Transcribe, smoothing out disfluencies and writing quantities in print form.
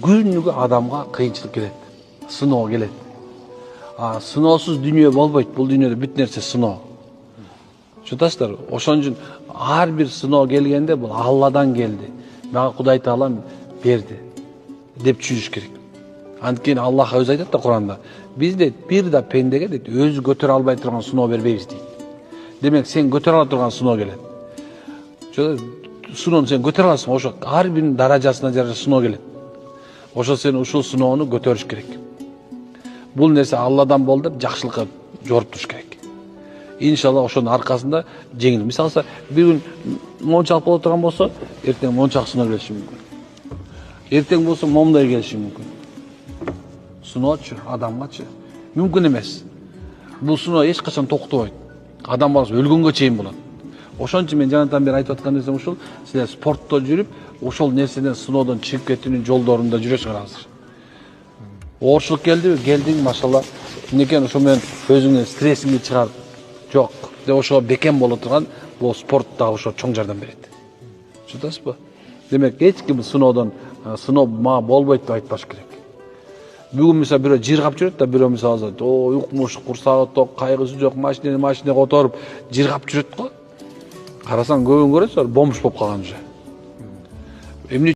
күнүгө адамга кыйынчылык келет, сыноо келет. Сыноосуз дүйнө болбойт. Бул дүйнөдө бүт нерсе сыноо. Чутасыздар? Ошон үчүн ар бир сыноо келгенде бул Алладан келди. Мага Кудай Таалам берди деп түшүнүш керек. Анткени Аллах өзү айтат да Куранда, биз дейт бир да пендеге дейт өзү көтөрө албай турган сыноо бербейбиз дейт. Демек сен көтөрө ала турган сыноо келет. Сыноону сен көтөрө аласың, ошо ар биринин даражасына жараша сыноо келет. Ошо сен ушул сыноону көтөрүш керек. Бул нерсе Алладан болду деп жакшылыкка жоруп туруш керек. Иншалла ошонун аркасында жеңил. Мисалы, бир күн мончалык боло турган болсо, эртең мончак сыноо келиши мүмкүн. Эртең болсо момундай келиши мүмкүн. Сыноочу адамгачы мүмкүн эмес. Бул сыноо эч качан токтобойт. Адам баласы өлгөнгө чейин болот. Ошон үчүн мен жанатан бери айтып аткан нерсем ушул. Силер спортто жүрүп, ошол нерседен сыноодон чыгып кетүүнүн жолдорунда жүрөсүңөр азыр. Оорчулук келдиби? Келдиң, машалла. Кимдекен ошо менен өзүңдүн стрессиңди чыгар. Жок, деп ошого бекем боло турган бул спорт дагы ошо чоң жардам берет. Чутасызбы? Демек, эч ким сыноодон сыноо мага болбойт деп айтпаш керек. Бүгүн мисалы бирөө жыргап жүрөт да, бирөө мисалы укмуш, курсагы ток, кайгысы жок, машинага которуп жыргап жүрөт го. Карасаң көбүн көрөсүңөр, бомж болуп калган уже.